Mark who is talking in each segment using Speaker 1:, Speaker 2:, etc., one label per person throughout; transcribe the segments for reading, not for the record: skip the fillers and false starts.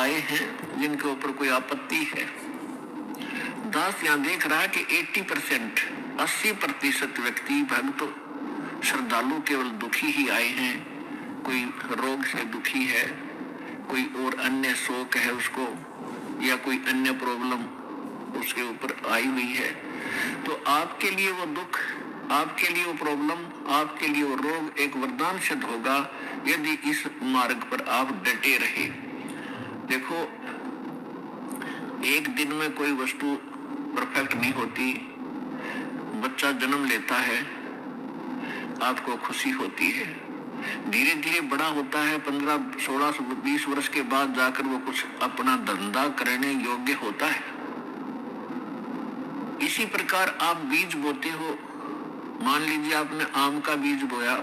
Speaker 1: आए हैं जिनके ऊपर कोई आपत्ति है। दास यहाँ देख रहा है कि 80%, 80% व्यक्ति भक्त श्रद्धालु केवल दुखी ही आए हैं। कोई रोग से दुखी है, कोई और अन्य शोक है उसको, या कोई अन्य प्रॉब्लम उसके ऊपर आई हुई है। तो आपके लिए वो दुख, आपके लिए वो प्रॉब्लम, आपके लिए वो रोग एक वरदान सिद्ध होगा यदि इस मार्ग पर आप डटे रहे। देखो, एक दिन में कोई वस्तु परफेक्ट नहीं होती। बच्चा जन्म लेता है, आपको खुशी होती है, धीरे धीरे बड़ा होता है, 15, 16, 20 वर्ष के बाद जाकर वो कुछ अपना धंधा करने योग्य होता है। इसी प्रकार आप बीज बोते हो। मान लीजिए आपने आम का बीज बोया,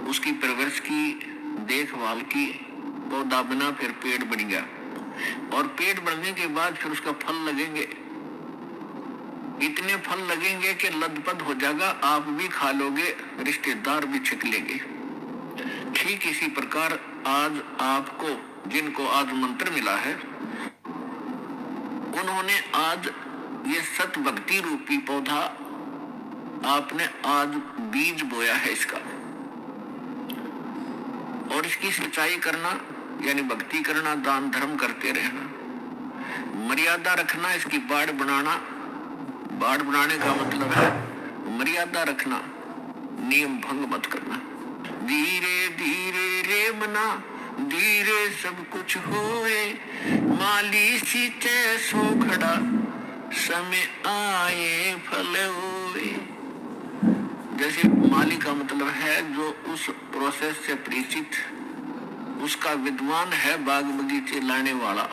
Speaker 1: उसकी परवरिश की, देखभाल की, पौधा बना, फिर पेड़ बन गया, और पेड़ बनने के बाद फिर उसका फल लगेंगे। इतने फल लगेंगे कि लदपद हो जाएगा, आप भी खा लोगे, रिश्तेदार भी छिक लेंगे। ठीक इसी प्रकार आज आपको, जिनको आज मंत्र मिला है, उन्होंने आज ये सत भक्ति रूपी पौधा आपने आज बीज बोया है इसका, और इसकी सिंचाई करना यानी भक्ति करना, दान धर्म करते रहना, मर्यादा रखना, इसकी बाड़ बनाना। बाड़ बनाने का मतलब है मर्यादा रखना, नियम भंग मत करना। धीरे धीरे रे मना, धीरे सब कुछ होए, माली सींचे सो खड़ा, समय आए फल होए। जैसे माली का मतलब है जो उस प्रोसेस से परिचित, उसका विद्वान है, बाग बगीचे लाने वाला,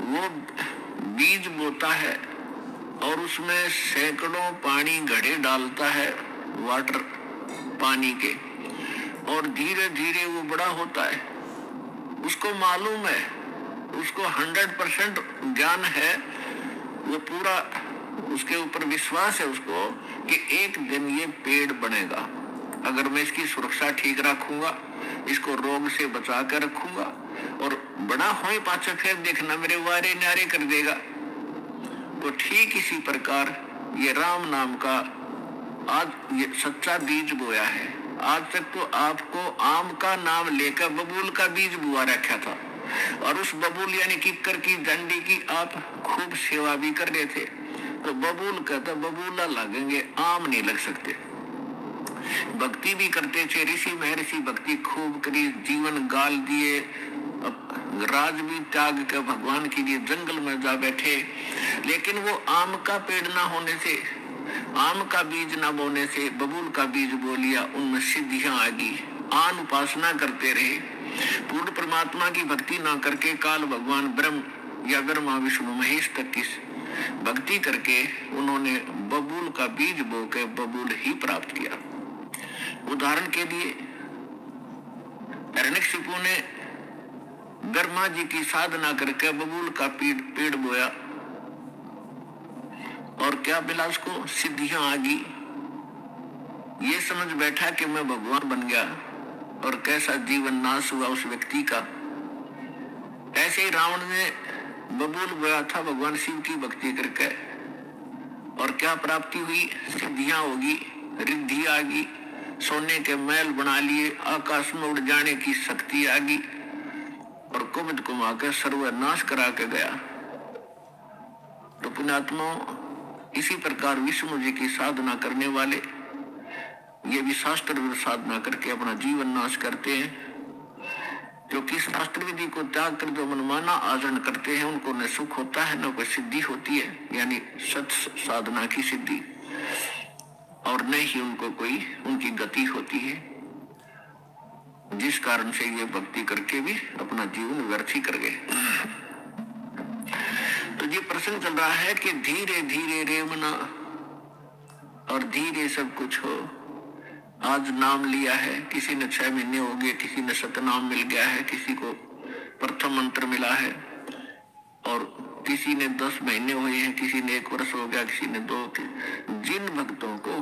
Speaker 1: वो बीज बोता है और उसमें सैकड़ों पानी घड़े डालता है, वाटर पानी के, और धीरे धीरे वो बड़ा होता है। उसको मालूम है, उसको 100% ज्ञान है, वो पूरा उसके ऊपर विश्वास है उसको कि एक दिन ये पेड़ बनेगा। अगर मैं इसकी सुरक्षा ठीक रखूंगा, इसको रोग से बचा कर रखूंगा, और बड़ा होए पाछे फिर देखना मेरे वारे न्यारे कर देगा। तो ठीक इसी प्रकार ये राम नाम का आज ये सच्चा बीज बोया है। आज तक तो आपको आम का नाम लेकर बबूल का बीज बुआ रखा था, और उस बबूल यानी किक्कर की डंडी की आप खूब सेवा भी कर रहे थे। तो बबूल का तो बबूला लगेंगे, आम नहीं लग सकते। भक्ति भी करते थे, ऋषि महर्षि भक्ति खूब करी, जीवन गाल दिए, राज भी त्याग कर भगवान के लिए जंगल में जा बैठे। लेकिन वो आम का पेड़ ना होने से, आम का बीज ना बोने से बबूल का बीज बो लिया, उनमें सिद्धियां आ गई। आन उपासना करते रहे, पूर्ण परमात्मा की भक्ति ना करके काल भगवान ब्रह्म या ब्रह्मा विष्णु महेश तक की भक्ति करके उन्होंने बबूल का बीज बो के बबूल ही प्राप्त किया। उदाहरण के लिए हिरण्यकशिपु ने ब्रह्मा जी की साधना करके बबूल का पेड़ बोया, और क्या मिला उसको? सिद्धियां आ गई। ये समझ बैठा कि मैं भगवान बन गया, और कैसा जीवन नाश हुआ उस व्यक्ति का। ऐसे ही रावण ने बबूल बोया था भगवान शिव की भक्ति करके, और क्या प्राप्ति हुई? सिद्धियां होगी, रिद्धि आ गई, सोने के महल बना लिए, आकाश में उड़ जाने की शक्ति आ गई, और कुमुद को माकर सर्वनाश करा के गया। तो पुण्यात्मा, इसी प्रकार विष्णु जी की साधना करने वाले ये भी शास्त्र साधना करके अपना जीवन नाश करते हैं, क्योंकि शास्त्र विधि को त्याग कर जो मनमाना आचरण करते हैं उनको न सुख होता है न कोई सिद्धि होती है, यानी सत साधना की सिद्धि, और न ही उनको कोई उनकी गति होती है, जिस कारण से ये भक्ति करके भी अपना जीवन व्यर्थ ही कर गए। तो ये प्रश्न चल रहा है कि धीरे धीरे रे मना, और धीरे सब कुछ हो। आज नाम लिया है, किसी ने 6 महीने हो गए, किसी ने सतनाम मिल गया है, किसी को प्रथम मंत्र मिला है, और किसी ने 10 महीने हुए हैं, किसी ने 1 वर्ष हो गया, किसी ने 2। जिन भक्तों को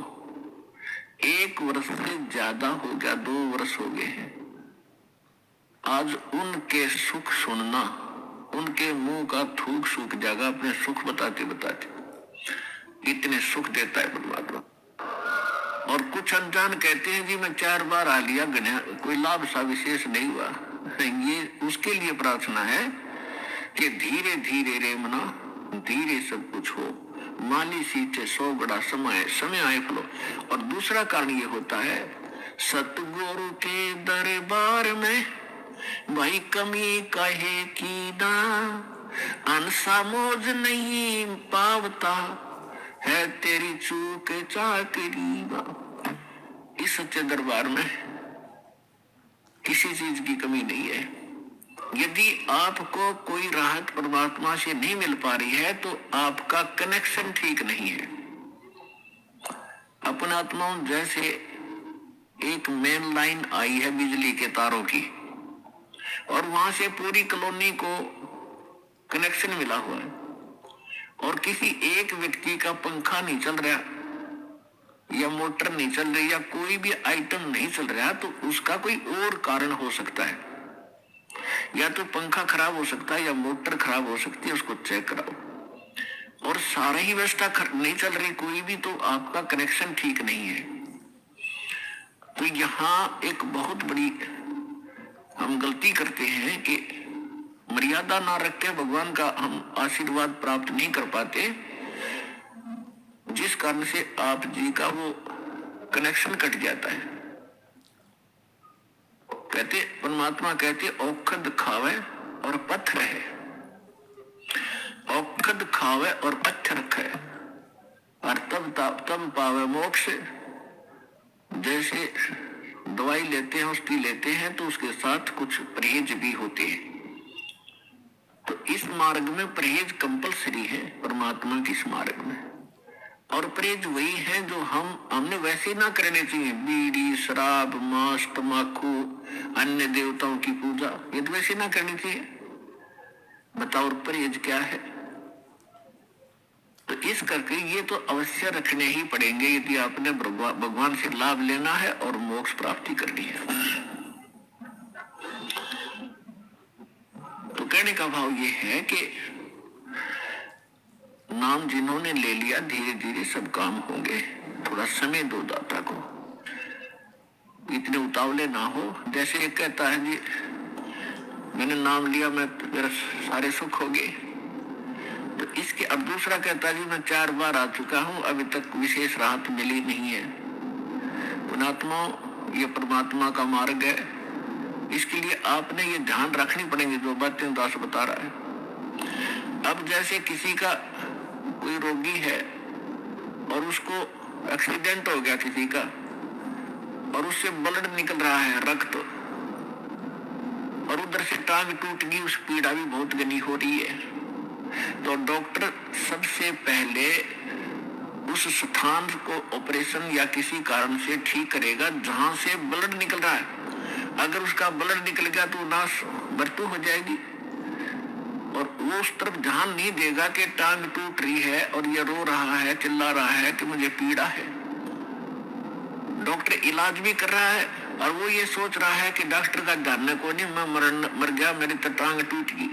Speaker 1: 1 वर्ष से ज्यादा हो गया, 2 वर्ष हो गए हैं, आज उनके सुख सुनना, उनके मुंह का थूक सूख जाएगा अपने सुख बताते बताते। इतने सुख देता है परमात्मा। और कुछ अनजान कहते हैं जी मैं 4 बार आ लिया, कोई लाभ सा विशेष नहीं हुआ। ये उसके लिए प्रार्थना है कि धीरे धीरे रे मना, धीरे सब कुछ हो, माली सींचे 100 बड़ा समय आए फलो। और दूसरा कारण ये होता है, सतगुरु के दरबार में भाई कमी कहे की ना, अनसा मौज नहीं पावता है तेरी चूक चाकरी। इस सच्चे दरबार में किसी चीज की कमी नहीं है। यदि आपको कोई राहत परमात्मा से नहीं मिल पा रही है तो आपका कनेक्शन ठीक नहीं है। अपन आत्माओं जैसे एक मेन लाइन आई है बिजली के तारों की, और वहां से पूरी कॉलोनी को कनेक्शन मिला हुआ है, और किसी एक व्यक्ति का पंखा नहीं चल रहा या मोटर नहीं चल रही या कोई भी आइटम नहीं चल रहा, तो उसका कोई और कारण हो सकता है। या तो पंखा खराब हो सकता है या मोटर खराब हो सकती है, उसको चेक कराओ। और सारा ही व्यवस्था नहीं चल रही कोई भी, तो आपका कनेक्शन ठीक नहीं है। तो यहाँ एक बहुत बड़ी हम गलती करते हैं कि मर्यादा ना रख के भगवान का हम आशीर्वाद प्राप्त नहीं कर पाते, जिस कारण से आप जी का वो कनेक्शन कट जाता है। कहते परमात्मा कहते औखद खावे और पत्थर है, औखद खावे और पत्थर रखे और तब पावे मोक्ष। जैसे दवाई लेते हैं, औषधि लेते हैं, तो उसके साथ कुछ परहेज भी होते हैं। तो इस मार्ग में परहेज कंपलसरी है परमात्मा की इस मार्ग में। और परहेज वही है जो हमने वैसे ना करने चाहिए। बीड़ी, शराब, मांस, तंबाकू, अन्य देवताओं की पूजा, ये तो वैसे ना करनी चाहिए। बताओ परहेज क्या है? तो इस करके ये तो अवश्य रखने ही पड़ेंगे यदि आपने भगवान से लाभ लेना है और मोक्ष प्राप्ति करनी है। तो कहने का भाव ये है कि नाम जिन्होंने ले लिया धीरे धीरे सब काम होंगे। थोड़ा समय दो दाता को, इतने उतावले ना हो। जैसे एक कहता है जी मैंने नाम लिया, मेरा सारे सुख हो गए, तो इसके अब दूसरा कहता है जी मैं 4 बार आ चुका हूं, अभी तक विशेष राहत मिली नहीं है। पुणात्माओं, ये परमात्मा का मार्ग है, इसके लिए आपने ये ध्यान रखनी पड़ेगी जो बातें दास बता रहा है। अब जैसे किसी का कोई रोगी है और उसको एक्सीडेंट हो गया किसी का, और उससे ब्लड निकल रहा है, रक्त, और उधर से टांग टूट गई, उस पीड़ा भी बहुत घनी हो रही है। तो डॉक्टर सबसे पहले उस स्थान को ऑपरेशन या किसी कारण से ठीक करेगा जहां से ब्लड निकल रहा है। अगर उसका ब्लड निकल गया तो नाश मृत्यु हो जाएगी। और वो उस तरफ ध्यान नहीं देगा कि टांग टूट रही है और ये रो रहा है, चिल्ला रहा है कि मुझे पीड़ा है। डॉक्टर इलाज भी कर रहा है और वो ये सोच रहा है कि डॉक्टर का जानने को नहीं, मैं मर गया, मेरी तो टांग टूट गई।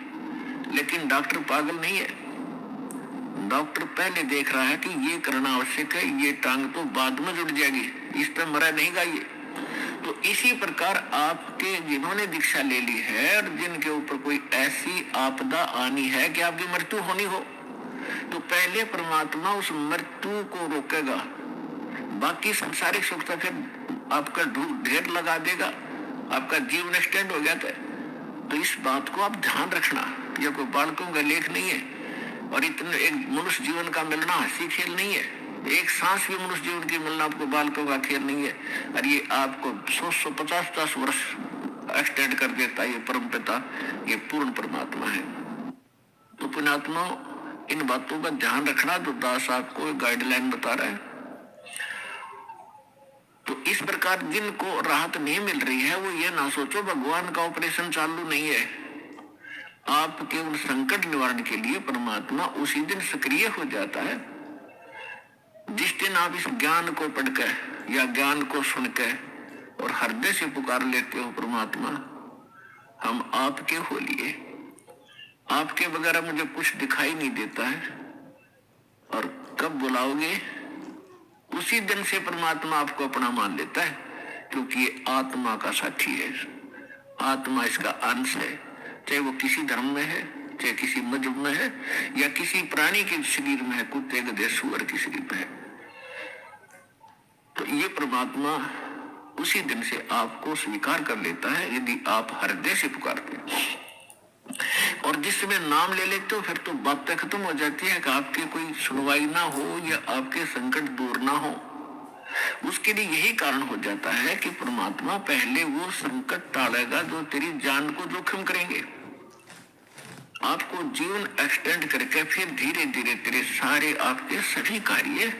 Speaker 1: लेकिन डॉक्टर पागल नहीं है। डॉक्टर पहले देख रहा है कि ये करना आवश्यक है, ये टांग तो बाद में जुड़ जाएगी, इस पर मरा नहीं गा ये। तो इसी प्रकार आपके जिन्होंने दीक्षा ले ली है और जिनके ऊपर कोई ऐसी आपदा आनी है कि आपकी मृत्यु होनी हो, तो पहले परमात्मा उस मृत्यु को रोकेगा। बाकी संसारिक सुख तो फिर आपका ढेर लगा देगा, आपका जीवन एक्सटेंड हो जाता है। तो इस बात को आप ध्यान रखना। यह कोई बालकों का लेख नहीं है, और इतने एक मनुष्य जीवन का मिलना हंसी खेल नहीं है। एक सांस भी मनुष्य जीवन की मिलना आपको बालकों का खेल नहीं है। और ये आपको 150-50 वर्ष एक्सटेंड कर देता है ये परम पिता, ये पूर्ण परमात्मा है। तो पुण्यात्मा, इन बातों का ध्यान रखना जो दास आपको गाइडलाइन बता रहा है। तो इस प्रकार जिनको राहत नहीं मिल रही है वो ये ना सोचो भगवान का ऑपरेशन चालू नहीं है। आपके उन संकट निवारण के लिए परमात्मा उसी दिन सक्रिय हो जाता है जिस दिन आप इस ज्ञान को पढ़कर या ज्ञान को सुनकर और हृदय से पुकार लेते हो परमात्मा, हम आपके हो लिए, आपके बगैर मुझे कुछ दिखाई नहीं देता है, और कब बुलाओगे उसी दिन से परमात्मा आपको अपना मान लेता है, क्योंकि ये आत्मा का साथी है, आत्मा इसका अंश है, चाहे वो किसी धर्म में है, चाहे किसी मजहब में है, या किसी प्राणी के शरीर में है, कुत्ते गधे सूअर के शरीर में है। तो ये परमात्मा उसी दिन से आपको स्वीकार कर लेता है यदि आप हृदय से पुकारते हैं। और जिस समय नाम ले लेते हो फिर तो बातें खत्म हो जाती है कि आपकी कोई सुनवाई ना हो या आपके संकट दूर ना हो। उसके लिए यही कारण हो जाता है कि परमात्मा पहले वो संकट टालेगा जो तेरी जान को जोखिम करेंगे, आपको जीवन एक्सटेंड करके फिर धीरे धीरे तेरे सारे आपके सभी कार्य,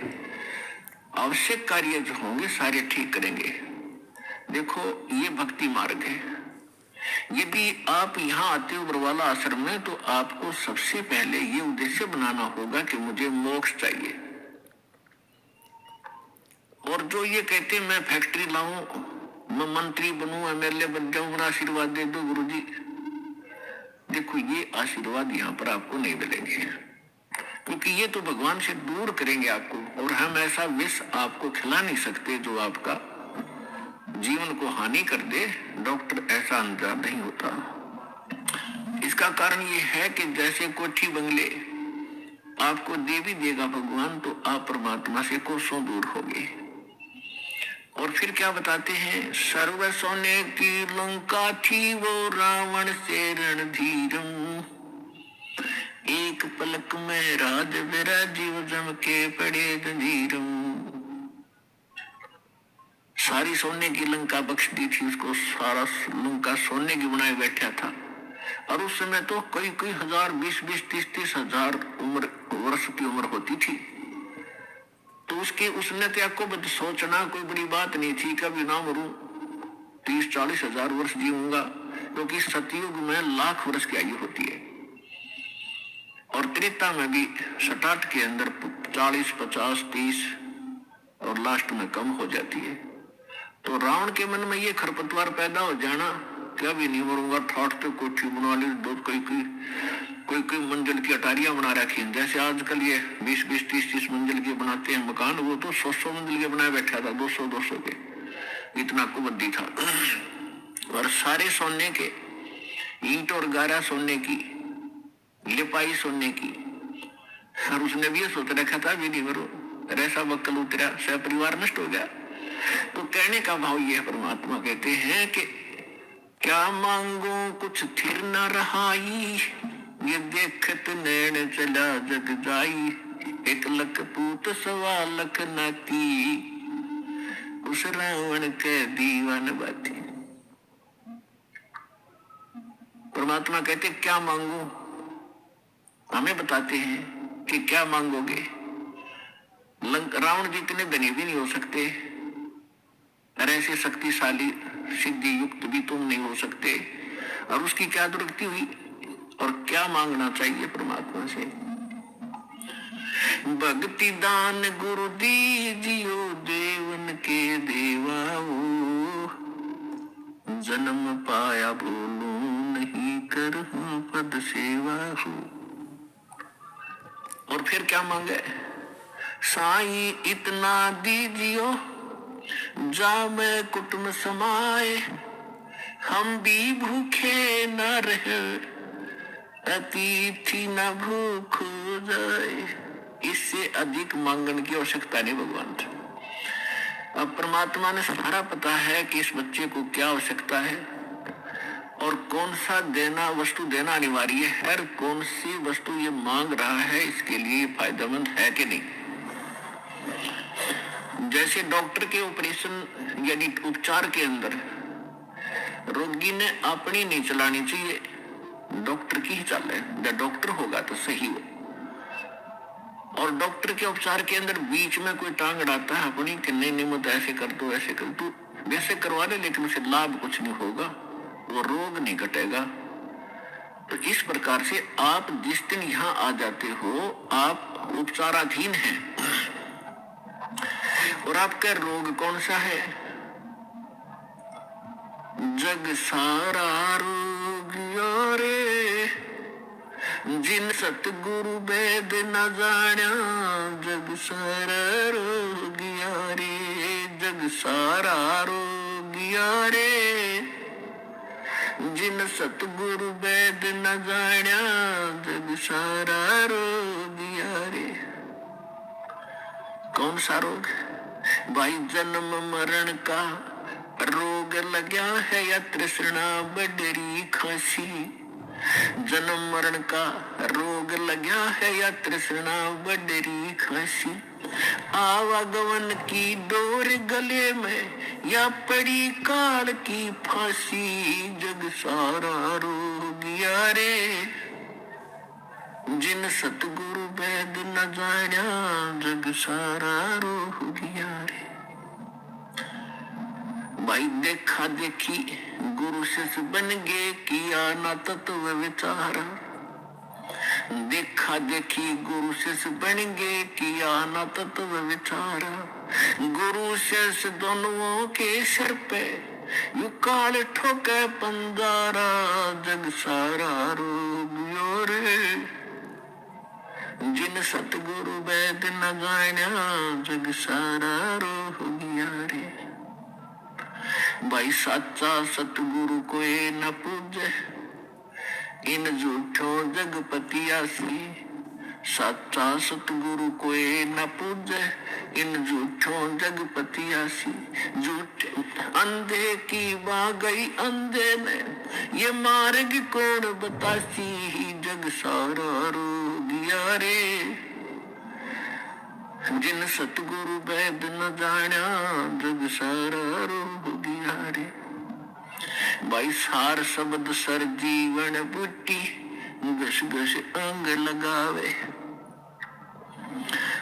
Speaker 1: आवश्यक कार्य जो होंगे सारे ठीक करेंगे। देखो ये भक्ति मार्ग है। यदि आप यहाँ आते हो बरवाला आश्रम में तो आपको सबसे पहले ये उद्देश्य बनाना होगा कि मुझे मोक्ष चाहिए। और जो ये कहते हैं मैं फैक्ट्री लाऊं, मैं मंत्री बनूं, एमएलए बन जाऊं, मेरा आशीर्वाद दे दो गुरुजी, देखो ये आशीर्वाद यहाँ पर आपको नहीं मिलेंगे, क्योंकि ये तो भगवान से दूर करेंगे आपको, और हम ऐसा विष आपको खिला नहीं सकते जो आपका जीवन को हानि कर दे। डॉक्टर ऐसा अंजाम नहीं होता। इसका कारण ये है कि जैसे कोठी बंगले आपको दे भी देगा भगवान, तो आप परमात्मा से कोसों दूर होगे। और फिर क्या बताते हैं, सर्व सोने की लंका थी वो रावण से रणधीरम, एक पलक में राज विराजीव जम के पड़े जंजीरम। सारी सोने की लंका बख्श दी थी उसको, सारा लंका सोने की बनाए बैठा था, और उस समय तो कई कई हजार, 20-20, 30-30 हजार वर्ष की उम्र होती थी। तो उसके उसने त्याग को सोचना कोई बड़ी बात नहीं थी, कभी ना मरूं, 30-40 हजार वर्ष जीऊंगा, क्योंकि सतयुग में लाख वर्ष की आयु होती है, और त्रेता में भी 67 के अंदर 40, 50, 30 और लास्ट में कम हो जाती है। तो रावण के मन में ये खरपतवार पैदा हो जाना कि अभी नहीं मरूंगा, ठाट पे कोठी बना ली, दो कोई मंजिल की अटारियां बना रखी हैं। जैसे आजकल ये 20-20, 30-30 मंजिल के बनाते हैं मकान, वो तो 100-100 मंजिल के बनाए बैठा था, 200-200 के, इतना कुबद्दी था। और सारे सोने के, ईंट और गारा सोने की, लिपाई सोने की, और उसने भी ये सोच रखा था भी नहीं मरो, ऐसा बक्कल उतरा, सह परिवार नष्ट हो गया। तो कहने का भाव ये परमात्मा कहते हैं कि क्या मांगो कुछ थिर न रहाई, ये देखत नैन चला जग जाई, 1 लख पूत 1.25 लाख नाती, उस रावण के दीवान बाती। परमात्मा कहते क्या मांगो, हमें बताते हैं कि क्या मांगोगे। रावण जितने धनी भी नहीं हो सकते, और ऐसे शक्तिशाली सिद्धि युक्त भी तुम नहीं हो सकते, और उसकी क्या दुर्गति हुई, और क्या मांगना चाहिए परमात्मा से। भक्ति दान गुरु दीजियो, देवन के देवाओ, जन्म पाया बोलो नहीं करहूं पद सेवा हो। और फिर क्या मांगे, साई इतना दीजियो, जामे कुटुंब समाए, हम भी भूखे न रहे, अतिथि न भूख हो जाए। इससे अधिक मांगने की आवश्यकता नहीं भगवान से। अब परमात्मा ने सारा पता है कि इस बच्चे को क्या आवश्यकता है, और कौन सा देना वस्तु देना अनिवार्य है, और कौन सी वस्तु ये मांग रहा है इसके लिए फायदेमंद है कि नहीं। जैसे डॉक्टर के ऑपरेशन यानी उपचार के अंदर रोगी ने अपनी नहीं चलानी चाहिए, डॉक्टर की ही चले, जब डॉक्टर होगा तो सही हो। और डॉक्टर के उपचार के अंदर बीच में कोई टांग अड़ाता है अपनी कि नहीं मत ऐसे कर दो, ऐसे कर दो, वैसे करवा ले, लेकिन उसे लाभ कुछ नहीं होगा, वो रोग नहीं घटेगा। तो इस प्रकार से आप जिस दिन यहाँ आ जाते हो आप उपचाराधीन हैं, और आपका रोग कौन सा है, जग सारा रोग रोगिया रे। जिन सतगुरु वेद न जाना जग सारा रोगिया रे, जग सारा रोगिया रे। जिन सतगुरु वेद न जाना जग सारा रोगिया रे। कौन सा रोग? भाई जन्म मरण का रोग लगा है या तृष्णा बडरी खांसी। जन्म मरण का रोग लगा है या तृष्णा बडरी खांसी। आवागमन की डोर गले में या पड़ी काल की फांसी। जग सारा रोगिया रे। जिन सतगुरु वेद न जाना जग सारा रोगिया रे। भाई देखा देखी गुरु शिष्य बन गए किया ना तत्व विचारा। देखा देखी गुरु शिष्य बन गए किया ना तत्व विचारा। गुरु शिष्य दोनों के सिर पे यू काल ठोके पंजारा। जग सारा रोगियो रे। जिन सतगुरु वेद न जाना जग सारा रोगिया रे। भाई साचा सतगुरु कोई न पूजे इन झूठों जगपतियासी। साचा सतगुरु कोई न पूजे इन झूठों जगपतियासी। झूठ अंधे की बाँ गई अंधे ने ये मार्ग कौन बतासी। जग सारा रोगिया रे। जिन सतगुरु वेद न जाना जग सारा रोगिया रे। भाई सार शब्द सर जीवन बूटी घस घस अंग लगावे।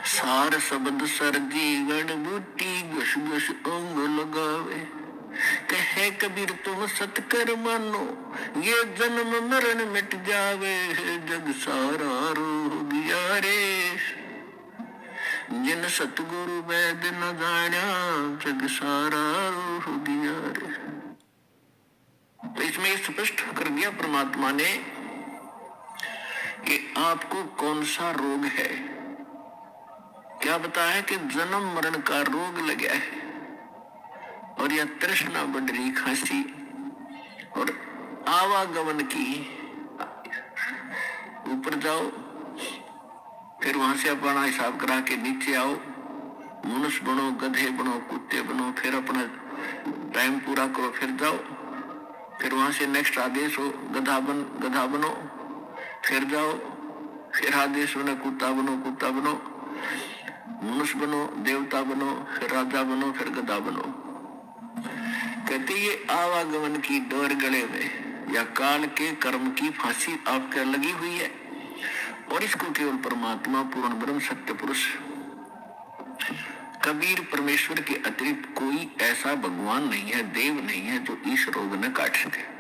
Speaker 1: सार शब्द सर जीवन बूटी घस घस अंग लगावे। कहे कबीर तुम सतकर मानो ये जन्म मरण मिट जावे। जग सारा रोगिया रे। जिन सतगुरु वेद न जाना जग सारा रोगिया रे। तो इसमें स्पष्ट कर दिया परमात्मा ने कि आपको कौन सा रोग है। क्या बताया कि जन्म मरण का रोग लगा है और यह तृष्णा बढ़ रही खांसी और आवागमन की। ऊपर जाओ फिर वहां से अपना हिसाब करा के नीचे आओ। मनुष्य बनो, गधे बनो, कुत्ते बनो, फिर अपना टाइम पूरा करो, फिर जाओ। फिर वहां से नेक्स्ट आदेश हो गधा बनो, फिर जाओ। फिर आदेश बनो कुत्ता बनो, मनुष्य बनो, देवता बनो, फिर राजा बनो, फिर गधा बनो। कहते ये आवागमन की डोर गले में या काल के कर्म की फांसी आपके लगी हुई है और इसको केवल परमात्मा पूर्ण ब्रह्म सत्य पुरुष कबीर परमेश्वर के अतिरिक्त कोई ऐसा भगवान नहीं है, देव नहीं है जो इस रोग न काट सके।